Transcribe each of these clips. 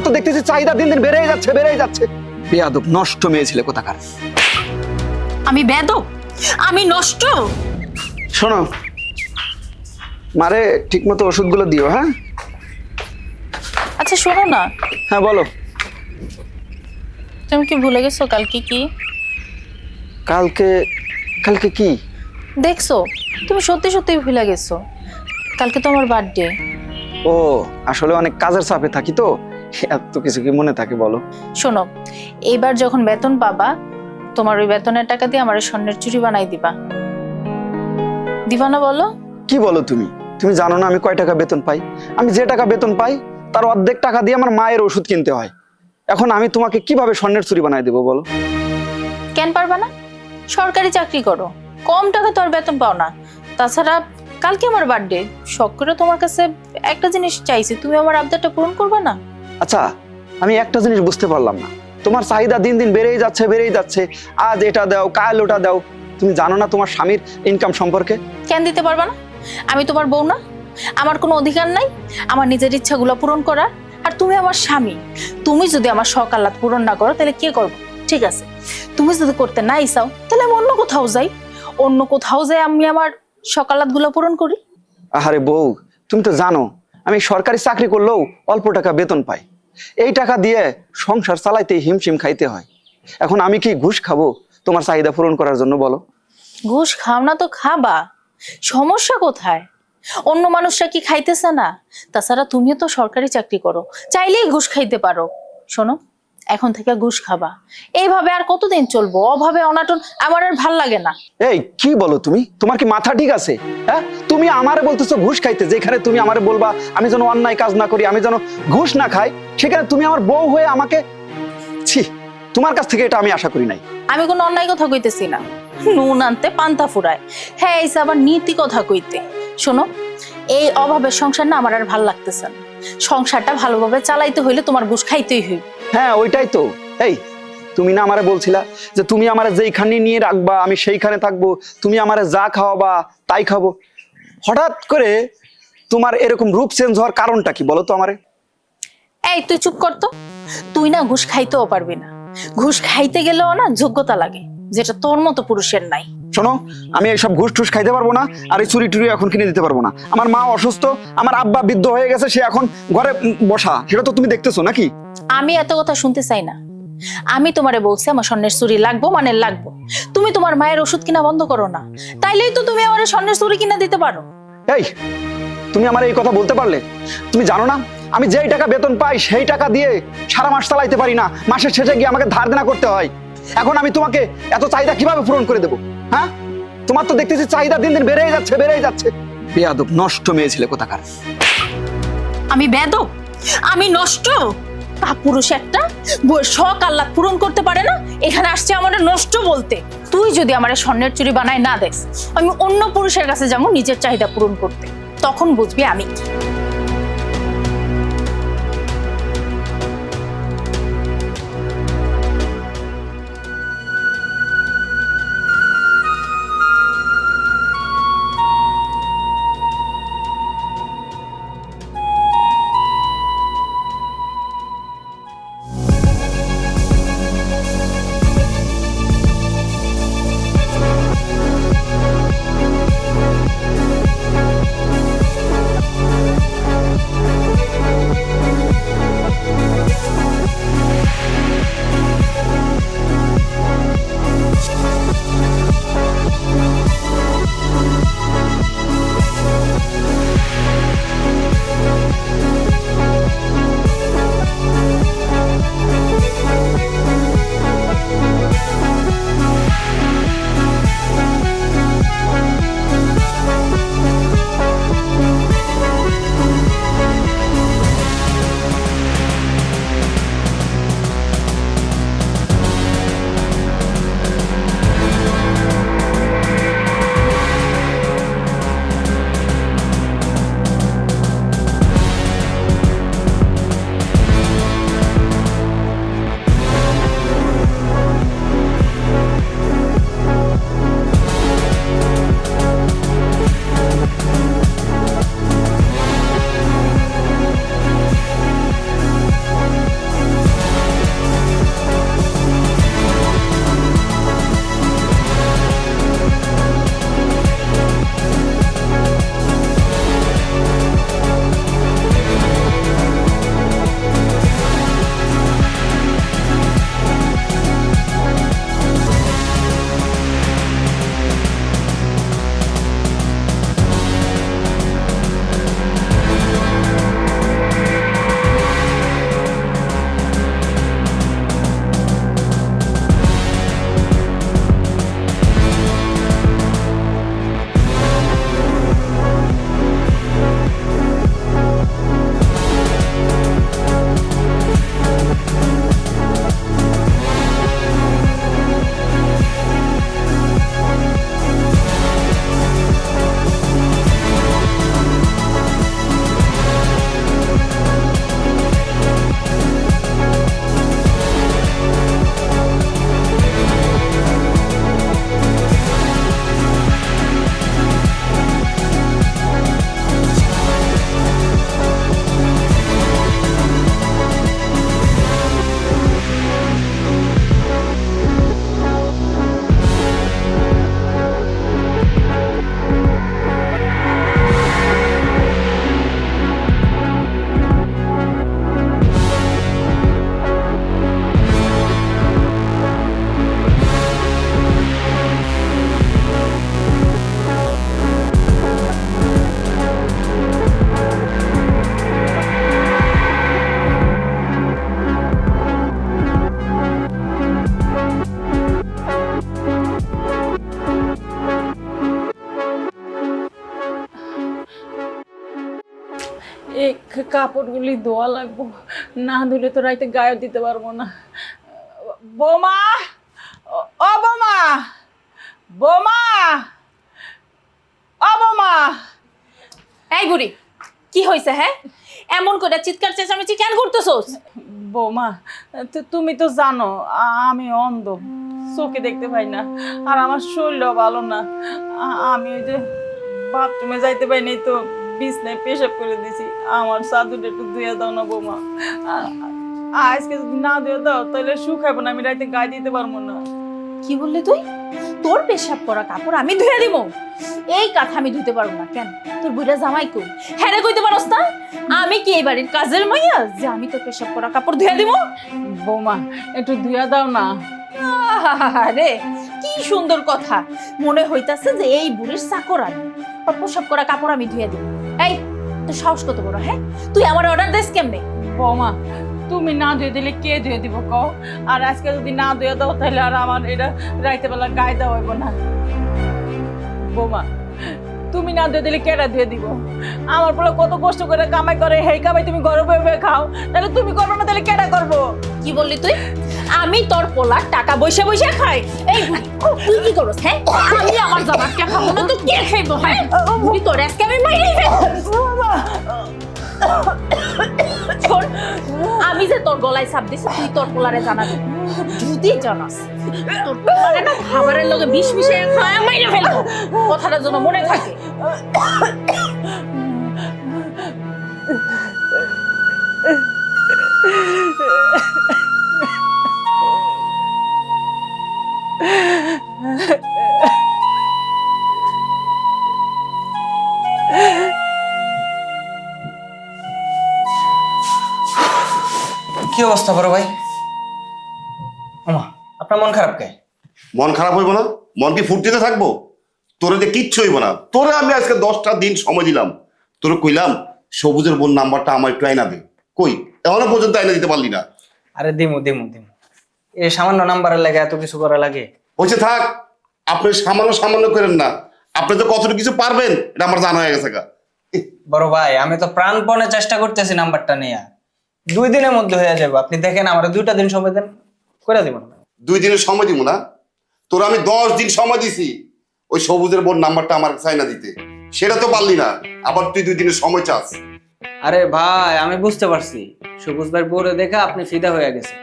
তো দেখতেছি চাহিদা দিন দিন বেড়েই যাচ্ছে। বেয়াদব নষ্ট মেয়ে ছেলে কোথাকার। আমি বেয়াদব? আমি নষ্ট? শোনো, মারে ঠিক মতো ওষুধগুলো দিও। হ্যাঁ আচ্ছা শোনো না, হ্যাঁ বলো। তুমি কি ভুলে গেছো কালকে কি? কালকে কি? দেখছো, তুমি সত্যি সত্যি ভুলে গেছো। কালকে তো আমার বার্থডে। ও আসলে অনেক কাজের চাপে থাকি তো, এত কিছু কি মনে থাকে বলো। শোনো, এইবার যখন বেতন পাবা, তোমার ওই বেতনের টাকা দিয়ে আমার স্বর্ণের চুড়ি বানাই দিবা। দিবা না বলো? কি বলো তুমি? তুমি জানো না আমি কয় টাকা বেতন পাই? আমি যে টাকা বেতন পাই তার অর্ধেক টাকা দিয়ে আমার মায়ের ওষুধ কিনতে হয়। এখন আমি তোমাকে কিভাবে স্বর্ণের চুড়ি বানাই দেবো বলো? কেন পারবা না? সরকারি চাকরি করো, কম টাকা তো আর বেতন পাও না। তাছাড়া কালকে আমার বার্থডে, শখ করে তোমার কাছে একটা জিনিস চাইছি, তুমি আমার আবদারটা পূরণ করবে না? আচ্ছা, আমি একটা জিনিস বুঝতে পারলাম না, তোমার চাহিদা দিন দিন বেড়েই যাচ্ছে। আজ এটা দাও, কাল ওটা দাও। তুমি জানো না তোমার স্বামীর ইনকাম সম্পর্কে? কেন দিতে পারবা না? আমি তোমার বউ না? আমার কোনো অধিকার নাই আমার নিজের ইচ্ছাগুলো পূরণ করার? আর তুমি আমার স্বামী, তুমি যদি আমার শখ আহ্লাদ পূরণ না করো তাহলে কে করবো? ঠিক আছে, তুমি যদি করতে নাই চাও তাহলে আমি অন্য কোথাও যাই, আমি আমার শখ আহ্লাদ গুলো পূরণ করি। আহারে বউ, তুমি তো জানো আমি সরকারি চাকরি করলেও অল্প টাকা বেতন পাই। এই টাকা দিয়ে সংসার চালাইতে হিমশিম খাইতে হয়। এখন আমি কি ঘুষ খাবো তোমার চাহিদা পূরণ করার জন্য বলো? ঘুষ খাও না তো খাবা, সমস্যা কোথায়? অন্য মানুষরা কি খাইতেছে না? তাছাড়া তুমিও তো সরকারি চাকরি করো, চাইলেই ঘুষ খাইতে পারো। শোনো, এখন থেকে ঘুষ খাবা। এইভাবে আর কতদিন চলবো? অভাবে অনাটন আমার আর ভাল লাগে না। এই কি বলো তুমি? তোমার কি মাথা ঠিক আছে? হ্যাঁ, তুমি আমারে বলতেছো ঘুষ খাইতে, যেখানে তুমি আমারে বলবা আমি যেন অন্যায় কাজ না করি, আমি যেন ঘুষ না খাই, সেখানে তুমি আমার বউ হয়ে আমাকে, ছি, তোমার কাছ থেকে এটা আমি আশা করি নাই। আমি কোনো অন্যায় কথা কইতেছি না, নুন আনতে পান্তা ফুরায়, হ্যাঁ এইসে আবার নীতি কথা কইতে। শোনো, এই অভাবের সংসার না আমার আর ভাল লাগতেছে না। সংসারটা ভালোভাবে চালাইতে হইলে তোমার ঘুষ খাইতেই হইবে। হ্যাঁ ওইটাই তো। এই তুমি না আমারে বলছিলা যে তুমি আমারে যেইখানে নিয়ে রাখবা আমি সেইখানে থাকবো, তুমি আমারে যা খাওয়াবা তাই খাবো। হঠাৎ করে তোমার এরকম রূপ চেঞ্জ হওয়ার কারণটা কি বলো তো আমারে? এই তুই চুপ কর তো। তুই না ঘুষ খাইতেও পারবি না, ঘুষ খাইতে গেলেও না যোগ্যতা লাগে, যেটা তোর মতো পুরুষের নাই। শোনো, আমি এইসব ঘুষ টুস খাইতে পারবো না, আর এই চুরি টুরি এখন কিনে দিতে পারবো না। আমার মা অসুস্থ, আমার আব্বা বৃদ্ধ হয়ে গেছে, সে এখন ঘরে বসা, সেটা তো তুমি দেখতেছো নাকি? আমি এত কথা শুনতে চাই না। আমি তোমারে বলছি আমার স্বর্ণের চুরি লাগবো মানে লাগবো। তুমি তোমার মায়ের ওষুধ কিনা বন্ধ করো না, তাইলেই তো তুমি আমার স্বর্ণের চুরি কিনা দিতে পারো। এই তুমি আমার এই কথা বলতে পারলে? তুমি জানো না আমি যেই টাকা বেতন পাই সেই টাকা দিয়ে সারা মাস চালাইতে পারি না, মাসের শেষে গিয়ে আমাকে ধার দেনা করতে হয়। এখন আমি তোমাকে এত চাহিদা কিভাবে পূরণ করে দেবো? হ্যাঁ, তোমার তো দেখতেছি চাহিদা দিন দিন বেড়েই যাচ্ছে। বেয়াদব নষ্ট মেয়ে ছেলে কোথাকার। আমি বেয়াদব? আমি নষ্ট? পুরুষ একটা বউয়ের শখ আহ্লাদ পূরণ করতে পারে না, এখানে আসছে আমার নষ্ট বলতে। তুই যদি আমার স্বর্ণের চুরি বানায় না দেখ, আমি অন্য পুরুষের কাছে যাবো নিজের চাহিদা পূরণ করতে, তখন বুঝবি আমি কি। এই কাপড়গুলি ধোয়া লাগবো, না ধুলে তো রাইতে গায়ে দিতে পারবো না। বোমা, ও বোমা, বোমা, ও বোমা। এই বুড়ি, কি হয়েছে? হ্যাঁ, এমন করে চিৎকার চেঁচামেচি কেন করতেছোস? বৌমা, তুমি তো জানো আমি অন্ধ, চোখে দেখতে পাই না, আর আমার শরীরও ভালো না। আমি ওই যে বাথরুমে যাইতে পাইনি তো বিছনায় পেশাব করে দিছি। আমার চাদরটা একটু ধুয়ে দাও না বৌমা। আজকে যদি না ধুয়ে দাও তাহলে শুকাবো না, আমি রাইতে গায়ে দিতে পারবো না। কি বললি তুই? তোর পেশাব করা কাপড় আমি ধুয়ে দিব? এই কাঁথা আমি ধুতে পারবো না। কেন? তোর বুড়া জামাই কই? হ্যাঁ রে, কইতে পারস না? আমি কি এই বাড়ির কাজের মাইয়া যে আমি তোর পেশাব করা কাপড় ধুয়ে দিব? বৌমা, একটু ধুয়ে দাও না। আরে কি সুন্দর কথা, মনে হইতাছে যে এই বুড়ির চাকর আমি, ওর পেশাব করা কাপড় আমি ধুয়ে দিব। এই, তোর সাহস কত বড়? হ্যাঁ, তুই আমার অর্ডার দিস কেমনে? বৌমা, তুমি না ধুয়ে দিলে কে ধুয়ে দিব কও? আর আজকে যদি না ধুয়ে দাও তাহলে আর আমার এটা রাইতে বেলা গায়ে দেওয়া হইব না। বৌমা, তুমি না ধুয়ে দিলে কেটা ধুয়ে দিব? আমার বলে কত কষ্ট করে কামাই করে, হেই কামাই তুমি ঘরে বসে খাও, তাহলে তুমি করবে না তাহলে কেটা করবো? কি বললি তুই? আমি তোর পোলার টাকা বসে বসে খাই? এই বুড়ি, তুই কি করছ? হ্যাঁ, আমি আমার জামার কে খাবো না তো কে খাইবো? হ্যাঁ, বুড়ি, তোর আজকে আমি মাইরেই ফেলবো। শোন, আমি যে তোর গলায় চাপ দিছি তুই তোর পোলারে জানাবি। যদি জানাস তোর পোলারে না খাবারের লগে বিষ মিশিয়ে খায় মাইরে ফেলবো, কথাটা যেন মনে থাকে। কি অবস্থা বড় ভাই? ওমা, আপনার মন খারাপ কে? মন খারাপ হইব না? মন কি ফুর্তিতে থাকবো? তোরে যে কিচ্ছু হইব না। তোরে আমি আজকে 10টা দিন সময় দিলাম, তোরে কইলাম সবুজের বোন নাম্বারটা আমার একটু আইনা দে। কই এখনো পর্যন্ত আইনা দিতে পারলি না। আরে দিমু দিমু দিমু, এই সামান্য নাম্বারের লাগে এত কিছু করা লাগে? বলছে থাক, আপনি সামান্য সামান্য করেন না, আপনি তো কতটুকু কিছু পারবেন এটা আমার জানা হয়ে গেছে গা। বড় ভাই, আমি তো প্রাণপণে চেষ্টা করতেছি নাম্বারটা নেয়া, 2 দিনের মধ্যে হয়ে যাবে। আপনি দেখেন, আমার 2টা দিন সময় দেন, করে দিব না। 2 দিনের সময় দিব না? তোর আমি 10 দিন সময় দিছি ওই সবুজের বোন নাম্বারটা আমার চাইনা দিতে, সেটা তো পারলি না, আবার তুই 2 দিনের সময় চাস। আরে ভাই, আমি বুঝতে পারছি সবুজ ভাই বলে দেখে আপনি ফিদা হয়ে গেছে।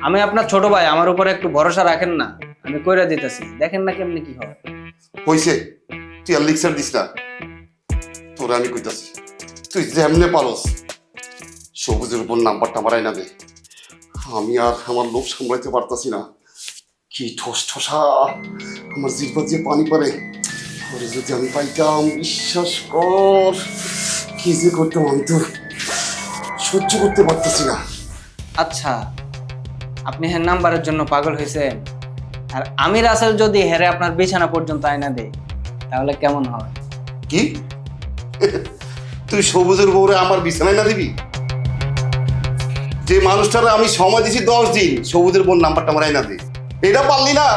আমি আপনার ছোট ভাই, আমার উপরে একটু ভরসা রাখেন না, আমি কইরা দিতেছি, দেখেন না কেমনি কি হবে। হইছে, তুই আর লিক্সার দিস না। তোরা আমি কইতাছি, তুই যেমনে পারস সবুজের উপর নাম্বারটা আমার আইনা দে। আমি আর আমার লোভ সামলাইতে পারতাছি না। কি ঠোস ঠোসা, আমার জিহ্বা দিয়ে পানি পড়ে। ওরে যদি আমি পাইতাম, বিশ্বাস কর কি যে করতাম, আমি তো সহ্য করতে পারতাছি না। আচ্ছা, আপনি হ্যাঁ নাম্বারের জন্য পাগল হয়েছেন, আর আমি রাসেল যদি হেরে আপনার বিছানা পর্যন্ত আয়না দেই তাহলে কেমন হবে? কি তুই সবুজের বউরে আমার বিছানায় না দিবি? যে মানুষটার আমি সময় দিছি 10 দিন, সবুজের বোন নাম্বারটা আমার আইনা দে, এটা পারলি না?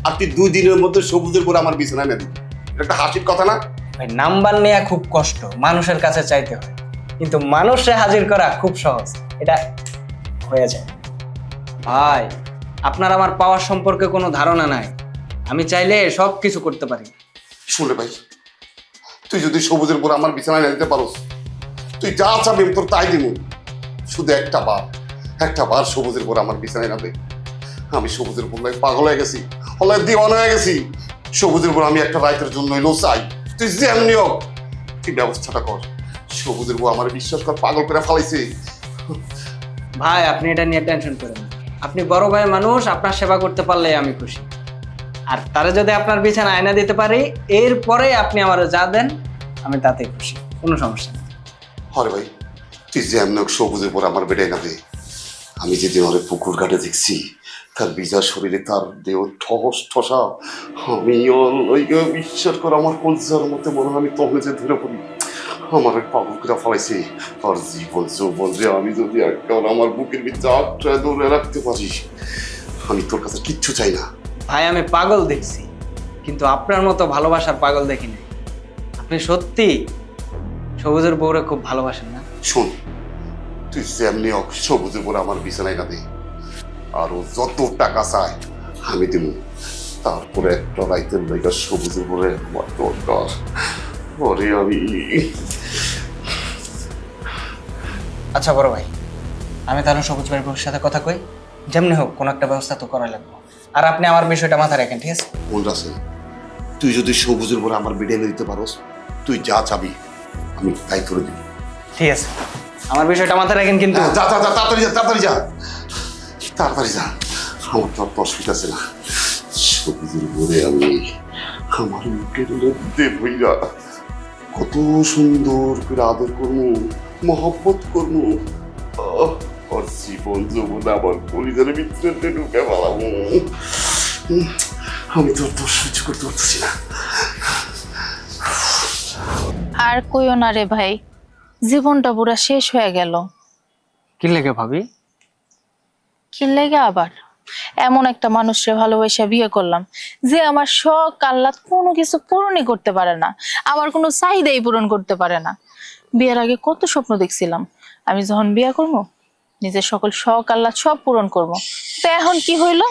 আর তুই 2 দিনের মধ্যে সবুজের বউ আমার বিছানায় না দিবি, এটা একটা হাসির কথা না? ভাই, নাম্বার নেওয়া খুব কষ্ট, মানুষের কাছে চাইতে হয়, কিন্তু মানুষে হাজির করা খুব সহজ, এটা হয়ে যায়। ভাই, আপনার আমার পাওয়ার সম্পর্কে কোনো ধারণা নাই, আমি চাইলে সব কিছু করতে পারি। শুনে ভাই, তুই যদি সবুজের বউ আমার বিছানায় না দিতে পারোস, তুই যা চাবি আমি তোর তাই দিব। শুধু একটা বার সবুজের বউ আমার বিছানায় না দে। আমি সবুজের বউ পাগল হয়ে গেছি, হলে দিওয়ানা হয়ে গেছি। সবুজের বউ আমি একটা রাতের জন্য এলো চাই, তুই যেমনি হোক তুই ব্যবস্থাটা কর। সবুজের বউ আমার বিশ্বাস কর পাগল করে ফেলাইছে। ভাই, আপনি এটা নিয়ে টেনশন করেন না, আপনি বড় ভাই মানুষ, আপনার সেবা করতে পারলে আমি খুশি। আর তারা যদি আপনার বিছানা আয়না দিতে পারি, এরপরে আপনি আমার যা দেন আমি তাতেই খুশি, কোনো সমস্যা নেই। হরে ভাই, তুই যেমনি হোক সবুজের বউ আমার বেটাই না দে। আমি যেদিন ওরে পুকুর ঘাটে দেখছি, তার বিজা শরীরে তার দেহ ঠস ঠসা, আমি বিশ্বাস কর আমার কলজার মধ্যে মনে হয় আমি তখন যে ধরে পড়ি। আমার ওই পাগল করে ফেলাইছে। আর জীবন যৌবন যে আমি যদি একবার আমার বুকের ভিতরে আটটা ধরে রাখতে পারি, আমি তোর কাছে কিচ্ছু চাই না। ভাই, আমি পাগল দেখছি, কিন্তু আপনার মতো ভালোবাসার পাগল দেখিনি। আপনি সত্যি সবুজের বউরে খুব ভালোবাসেন না? শোন, তুই যেমনি হোক সবুজের উপরে আমার বিছানায় না দে, আর ও যত টাকা চায় আমি দিব। তারপরে একটা রাইতের লেগে সবুজের উপরে আমার দরকার পরে আমি। আচ্ছা বড় ভাই, আমি তাহলে সবুজ ভাইয়ের বউর সাথে কথা কই, যেমনি হোক কোনো একটা ব্যবস্থা তো করা লাগবে। আর আপনি আমার বিষয়টা মাথায় রাখেন, ঠিক আছে? মন রাসেল, তুই যদি সবুজের উপরে আমার বিড়ে এনে দিতে পারোস, তুই যা চাবি আমি তাই করে দিব। ঠিক আছে, আমার বিষয়টা মাথায় রাখেন কিন্তু। যা যা যা, তাড়াতাড়ি যা, তাড়াতাড়ি যা, তাড়াতাড়ি যা। আমার তো আর তসফিক আছে না। সবুজের উপরে আমি আমার মুখের মধ্যে ভইরা কত সুন্দর করে আদর করবো, মহব্বত করবো। আর জীবন যৌবন আমার পরিজনের ভিতরে ঢুকে পালাবো। আমি তো সহ্য করতে পারতেছি না। আর কইও না রে ভাই, জীবনটা পুরা শেষ হয়ে গেল। কি লেগে ভাবি? কি লেগে আবার? এমন একটা মানুষকে ভালোবাসা বিয়ে করলাম যে আমার শখ আহ্লাদ কোনো কিছু পূরণই করতে পারে না, আমার কোনো চাহিদাই পূরণ করতে পারে না। বিয়ের আগে কত স্বপ্ন দেখছিলাম আমি যখন বিয়ে করবো নিজের সকল শখ আহ্লাদ সব পূরণ করব। তো এখন কি হইলো?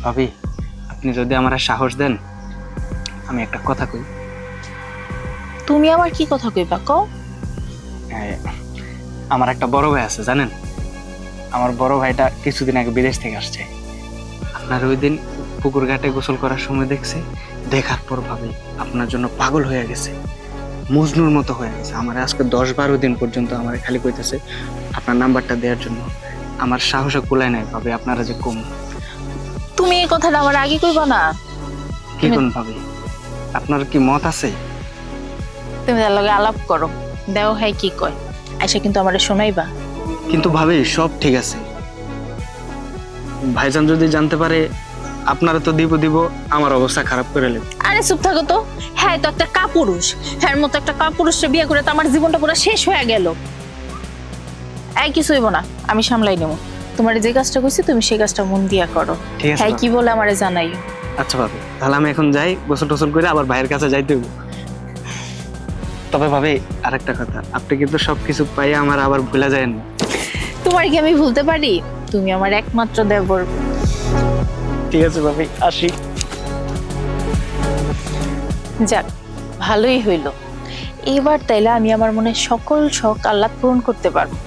ভাবি, আপনি যদি আমার সাহস দেন, আমি একটা কথা কই। তুমি আমার কি কথা কইবা কও? আমার একটা বড় ভাই আছে জানেন, আমার বড় ভাইটা কিছুদিন আগে বিদেশ থেকে আসছে। আপনার ওই দিন পুকুর ঘাটে গোসল করার সময় দেখছে, দেখার পর ভাবি আপনার জন্য পাগল হয়ে গেছে, মজনুর মতো হয়ে গেছে। আমার আজকে 10-12 দিন পর্যন্ত আমার খালি কইতেছে আপনার নাম্বারটা দেওয়ার জন্য। আমার সাহসে কুলায় নাই ভাবি, আপনারা যে কম। তুমি এই কথাটা আমার আগে কইবা না? কি কোন ভাবি, আপনার কি মত আছে? তুমি তার লগে আলাপ করো, দেও হ্যাঁ কি কয়, আইসা কিন্তু আমারে শোনাইবা। কিন্তু ভাবি সব ঠিক আছে, ভাইজান যদি জানতে পারে আপনারা তো দিব আমার অবস্থা খারাপ করে নেবে। আরে চুপ থাকো তো, হ্যাঁ তো একটা কাপুরুষ, হ্যাঁ মতো একটা কাপুরুষে বিয়ে করে তো আমার জীবনটা পুরো শেষ হয়ে গেল। এই কিছু হইব না, আমি সামলাই নেব। তোমার যে কাজটা কইছি তুমি সেই কাজটা মন দিয়া করো। ঠিক আছে হ্যাঁ ভাবি। কি বলে আমারে জানাইও। আচ্ছা ভাবি, তাহলে আমি এখন যাই, গোসল টোসল করে আবার ভাইয়ের কাছে যাইতে হইব। তবে ভাবি আরেকটা কথা, আপনি কিন্তু সবকিছু পাইয়া আমার আবার ভুলে যায়েন না। তোমার কি আমি ভুলতে পারি? তুমি আমার একমাত্র দেবর। ঠিক আছে ভাবি, আসি। যাক, ভালোই হইল। এবার তাইলে আমি আমার মনে সকল শখ আহ্লাদ পূরণ করতে পারবো।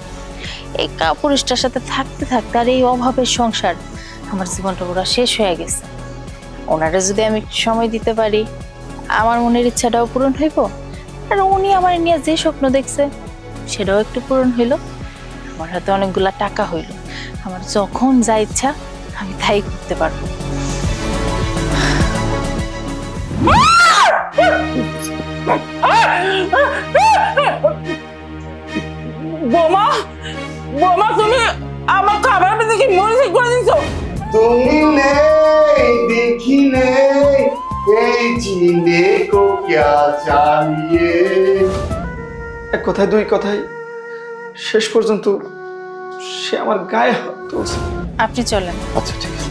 এই কাপুরুষটার সাথে থাকতে থাকতে আর এই অভাবের সংসার, আমার জীবনটা পুরো শেষ হয়ে গেছে। ওনারা যদি আমি সময় দিতে পারি, আমার মনের ইচ্ছাটাও পূরণ হইব, আর উনি আমার নিয়ে যে স্বপ্ন দেখছে সেটাও একটু পূরণ হইল। আমার হাতে অনেকগুলা টাকা হইল, আমার যখন যা ইচ্ছা আমি তাই করতে পারবো। বোমা, বোমা তুমি আমার খাবার দেখি মরিচি করে দিছো। তুমি নেই দেখি নেই এই জিনে কো ক্যা চাহিয়ে। এক কথায় দুই কথায় শেষ পর্যন্ত সে আমার গায়ে হাত তুলছে। আপনি চলেন। আচ্ছা ঠিক আছে।